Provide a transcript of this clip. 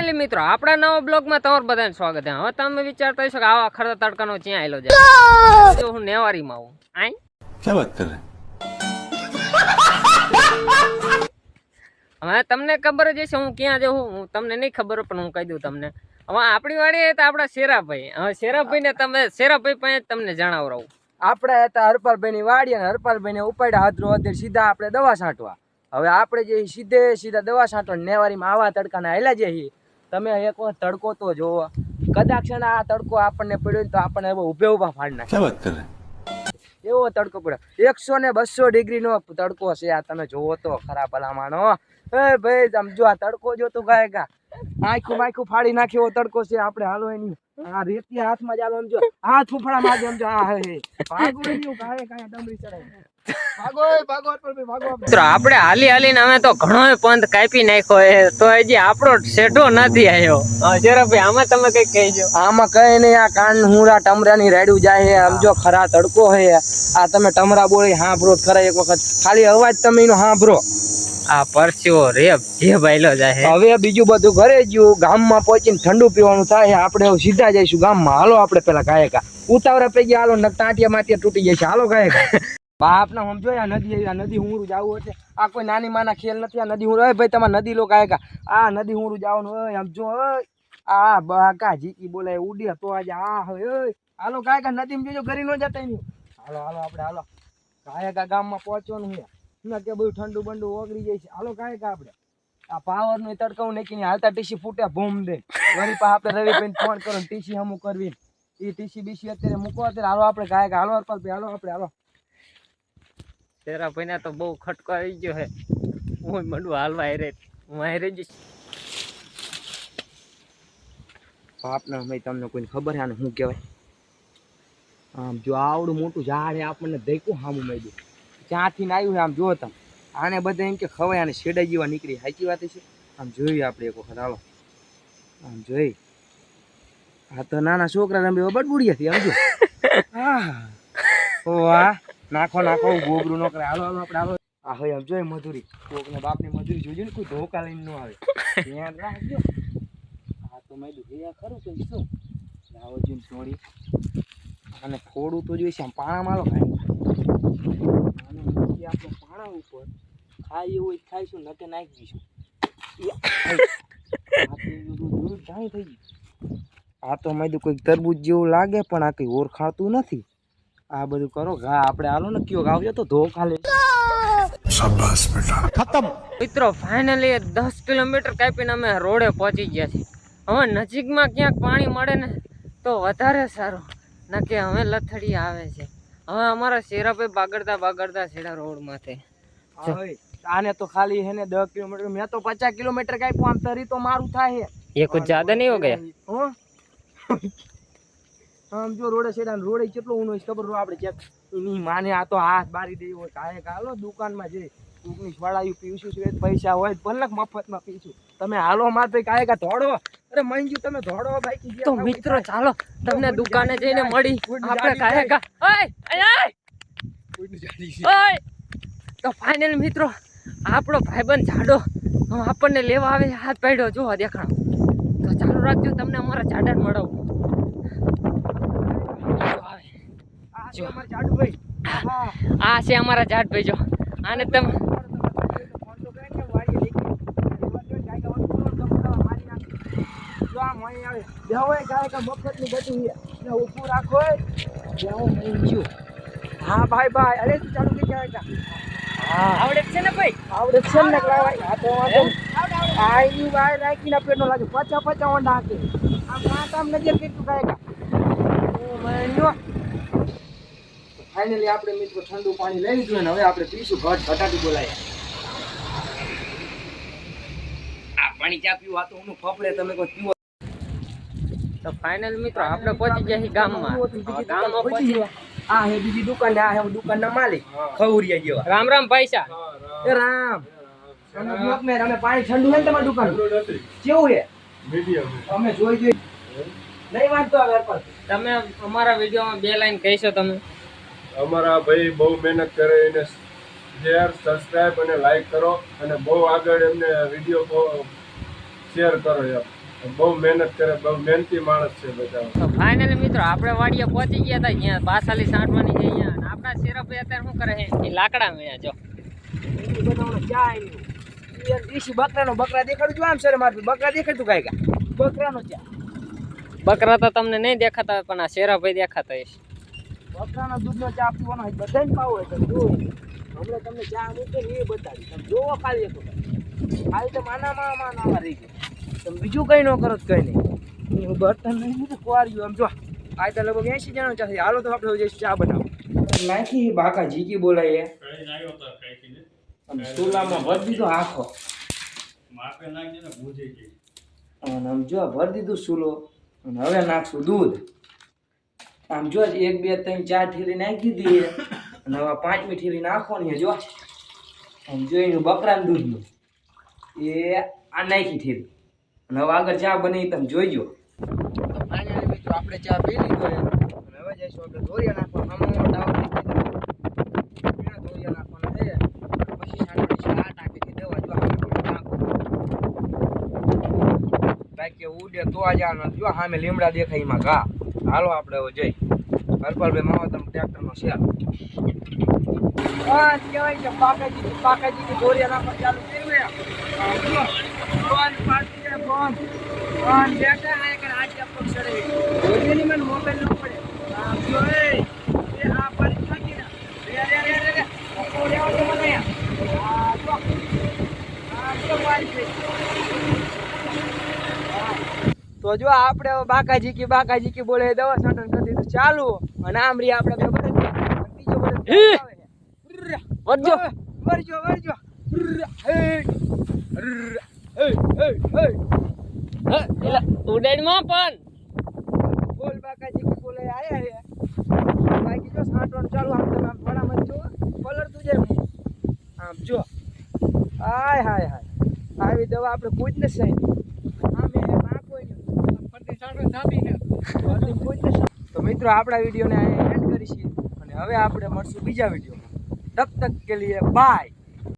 Finally મિત્રો આપણા નવા બ્લોગમાં તમારું બધાને સ્વાગત છે। હવે તમે વિચારતા હશો કે આવા ખરા તડકાનો ક્યાં આયલો જાય, જો હું નેવારીમાં આવું આઈ क्या बात कर रहे हैं? હવે તમને ખબર જ હશે હું ક્યાં જાઉં, હું તમને નહીં ખબર પણ હું કહી દઉં તમને। હવે આપણી વાડી તો આપણા શેરાભાઈ, હવે શેરાભાઈ ને તમે શેરાભાઈ પાસે તમને જણાવરાવું। આપણે હતા હરપાલભાઈ ની વાડી અને હરપાલભાઈ ને ઉપાડ્યા હાથરો હાથર સીધા આપણે દવા છાંટવા। હવે આપણે જે સીધા દવા છાંટવા નેવારીમાં આવા તડકાના હેલા જઈએ। તમે એક વખત તડકો તો જોવો, કદાચ આ તડકો આપણને પડ્યો તો આપણને ઉભે ઉભા ફાડી નાખે। क्या बात कर रहे हैं? એવો તડકો પડ્યો 100 ને 200 ડિગ્રી નો તડકો છે। આ તમે જોવો તો ખરા ભલા માણો। એ ભાઈ સમજો આ તડકો જો તો ગાયકા આખું ફાડી નાખે એવો તડકો છે। આપણે હાલો એની આ રેતી હાથમાં ચાલો સમજો, હાથ ફૂફડા માગે સમજો। આ હે ભાગો એની કાય ડમરી ચડાય, ભાગો મિત્રો આપણે હાલીને અમે તો ઘણો પંથ કાપી નાખ્યો તો હજી આપણો શેઢો નથી આવ્યો। શેરાભાઈ આમાં તમે કઈ કહેજો। આમાં કઈ નહીં, આ કાન હુંરા ટમરાની રાડ્યું જાય સમજો, ખરા તડકો હે। આ તમે ટમરા બોલી હાંભળો ખરા એક વખત, ખાલી અવાજ તમે એનો હાંભળો, આ પરસ્યો રેપ જે બાયલો જાય। હવે બીજું બધું ઘરે ગયું, ગામમાં પહોંચીને ઠંડુ પીવાનું થાય। આપણે સીધા જઈશું ગામમાં। હાલો આપણે પેલા ગાયકા ઉતાવળા પૈ ગયા, હાલો ટાંટિયા માટિયા તૂટી જાય છે। હાલો ગાયકા બાપ ના સમજો, આ નદી હુંરું જવું એટલે આ કોઈ નાની માના ખેલ નથી। આ નદી હુંરું ભાઈ તમારે નદી લો ગાયકા, આ નદી હુંરું જવાનું હોય સમજો। આ બાકા જીકી બોલાય ઉડે તો આજે આ હોય। હાલો ગાયકા નદીમાં જોજો ઘરી ન જતા નહીં। હાલો આપણે હાલો ગાયકા ગામમાં પહોંચવાનું છે ના કે બધું ઠંડુ બંડુ ઓગળી જાય છે। હાલો ગાયકા આપણે આ પાવર નું તડકાવું નાખીને હાલતા ટીસી ફૂટ્યા ભૂમ દે વળી પા આપણે રવિભાઈ ફોન કરો ટીસી હમું કરવી, એ ટીસી બીસી અત્યારે મૂકો અત્યારે। હાલો આપણે ગાયકા હાલો હરપાલભાઈ હાલો આપણે હાલો। શેરાભાઈ ને તો બહુ ખટકો આવી ગયો હે, હું મંડું હાલવા હું હારે જઈશ। બાપના ભાઈ તમને કોઈને ખબર છે આને શું કહેવાય? આમ જો આવડું મોટું ઝાડ છે, આપણને દેખું સામું મળ્યું ક્યાંથી ને આવ્યું છે આમ જો તમે। આને બધા એમ કે ખવાય આને શેડા જેવા નીકળી, સાચી વાત છે। આમ જોઈએ આપણે એક વખત હાલો, આમ જોઈ આ તો નાના છોકરા રમે બડબુડિયાથી આમ જો। વાહ નાખો ગોબરું નો કરે। હાલો આપણે હાલો। આ હોય આમ જોઈ મજૂરી, કોકના બાપની મજૂરી જોજો ને, કોઈ ધોકા લઈને ન આવે, ધ્યાન રાખજો। હા તો મેં કીધું ખરું કે શું લાવો જોઈને છોડી અને થોડું તો જોઈશે આમ પાણા માલો ખાય અને પછી આપણે પાણા ઉપર ખાઈ એવું ખાઈશું નકે નાખી દઈશું। જાણી થઈ ગઈ આ તો મેં કોઈ તરબૂચ જેવું લાગે પણ આ કઈ ઓળખાતું નથી। આ બધું કરો ઘા આપણે હાલો ને કયો ગાવજો તો ધોકા લે। शाबाश बेटा, ખતમ મિત્રો ફાઇનલી 10 કિલોમીટર કાપીને અમે રોડે પહોંચી ગયા છીએ। હવે નજીકમાં ક્યાંક પાણી મળે ને તો વધારે સારું, ના કે હવે લથડી આવે છે। હવે અમારા શેરાભાઈ બાગડતા છેડા રોડ માંથી આને તો ખાલી હે ને 10 કિલોમીટર, મેં તો 50 કિલોમીટર કાપ્યું આમ તરી તો મારું થાય। ये कुछ ज्यादा नहीं हो गया? આમ જો રોડે છેડા રોડે કેટલો ઊનો છે ખબર આપણે ચેક એની માને આ તો હાથ બારી દઈ હોય કાય હાલો દુકાનમાં જઈ દુકની વાળાયું પીશું છું, પૈસા હોય ભલે મફતમાં પીશું। તમે હાલો માર ભાઈ કાય કા ધોડો, અરે મંજુ તમે ધોડો ભાઈ તો મિત્રો ચાલો તમને દુકાને જઈને મળી આપણે કાય કા ઓય તો ફાઇનલ મિત્રો આપણો ભાઈબંધ જાડો આપણને લેવા આવે, હાથ પાડ્યો જો દેખાડો તો ચાલુ રાખજો, તમને અમારા જાડા મળાવું। આ છે અમારા જાડભાઈ, જો આને તમે ઉભું રાખો। હા ભાઈ અરે તું ચાલુ કઈ કહેવાય આવડે છે ને ભાઈ? આવડે છે ને આઈ ભાઈ રાખીને પેટનો લાગે 50 ઊંડા હાકે આમ કામ નજર કેટલું કાય ફાઇનલી આપણે મિત્રો ઠંડુ પાણી લઈ લીધું ને હવે આપણે પીશું ઘટાટી બોલાય। આ પાણી ચા પીવું આ તો હું ફફડે તમે કોઈ પીવો તો ફાઇનલ મિત્રો આપણે પહોંચી ગયા છીએ ગામમાં પહોંચી આ હે બીજી દુકાન, આ હે દુકાનના માલિક ખવરિયા જેવા। રામ રામ પૈસા એ રામ તમે બ્લોક મે અમે પાણી ઠંડુ હે તમારી દુકાન કેવું હે? મીડિયમ અમે જોઈ નહીં વાંચતો આગળ પર તમે અમારા વિડીયોમાં 2 લાઈન કહેશો તમે? અમારા ભાઈ બહુ મહેનત કરે, એને શેર સબસ્ક્રાઇબ અને લાઈક કરો અને બહુ આગળ એમને વિડીયો શેર કરો। બહુ મહેનત કરે, બહુ મહેનતી માણસ છે બધા. તો ફાઇનલી મિત્રો આપણે વાડીએ પહોંચી ગયા હતા અહીંયા બાસાલી સાંટવાની છે અહીંયા અને આપણા શેરભાઈ અત્યારે શું કરે છે એ લાકડા મેળ્યા જો બકરા દેખાડું છું આમ સર મારું બકરા દેખાડતું કાંઈ બકરાનો ચા બકરા તો તમને નહીં દેખાતા હોય પણ આ શેરાભાઈ દેખાતા હશે. બકરાના દૂધનો ચા પીવાનો હોય બધાને પાવો હોય તમે જુઓ હમણાં તમને ચા મૂકે ને એ બતાવી તમે જોવો ખાલી એક ખાલી તો માનામાં રહી ગયું તમે બીજું કંઈ ન કરો તો કંઈ નહીં હું બર્તન નહીં મૂકે કુવાર્યું આમ જો આ તો લગભગ 80 જણા ચા હાલો તો આપણે જઈશું ચા બનાવો નાખી બાકા જીકી બોલાય આમ ચૂલામાં ભરી દીધો આખો અને આમ જો ભરી દીધું ચૂલો અને હવે નાખશું દૂધ આમ જો 1 2 3 4 ઠીરી નાખી દઈએ અને હવે 5મી ઠીરી નાખવાની જો આમ જોઈને બકરાનું દૂધનું એ આ નાખી ઠીરી અને હવે આગળ ચા બની તમે જોઈજો તો ફાઇનલી મિત્રો આપણે ચા પી લીધો અને હવે જઈશું આપણે ધોરિયા નાખવા ધોરિયા નાખવાના છે પછી સાંજની આ ટાંકી દેવા જો બાકી ઉડે તો આ જવાનું જો સામે લીમડા દેખાય એમાં ઘા હાલો આપણે હવે જઈ હરપાલભાઈ માવતર ટ્રેક્ટરનો શેર હા કહેવાય છે પાકાજી ધોરિયા નાખવા ચાલુ કર્યું ફોન પાડી દે ફોન બેઠા આ એક આજ પગ સડે ધોરિયાની મને મોબાઈલ ન પડે આ જો એ આ પર થાકી ના રે ઓલે ઓલે મને આ જો પાડી તો જો આપણે બાકાજી કી બોલે દવા છાંટણ કરી દીધું ચાલુ અને આમ રી આપણે બે બધે બીજો બધે વરજો ઉડાડમાં પણ બોલ બાકાજી કી બોલે આયા હે બાકી જો છાંટવાનું ચાલુ આમ તમે આમ થોડા મત જો કલર તું જે આમ જો હાય આવી દવા આપણે કોઈ જ ન સહી તો મિત્રો આપણા વિડીયોને એન્ડ કરીશું અને હવે આપણે મળશું બીજા વિડીયોમાં તબ તક કે લીએ બાય.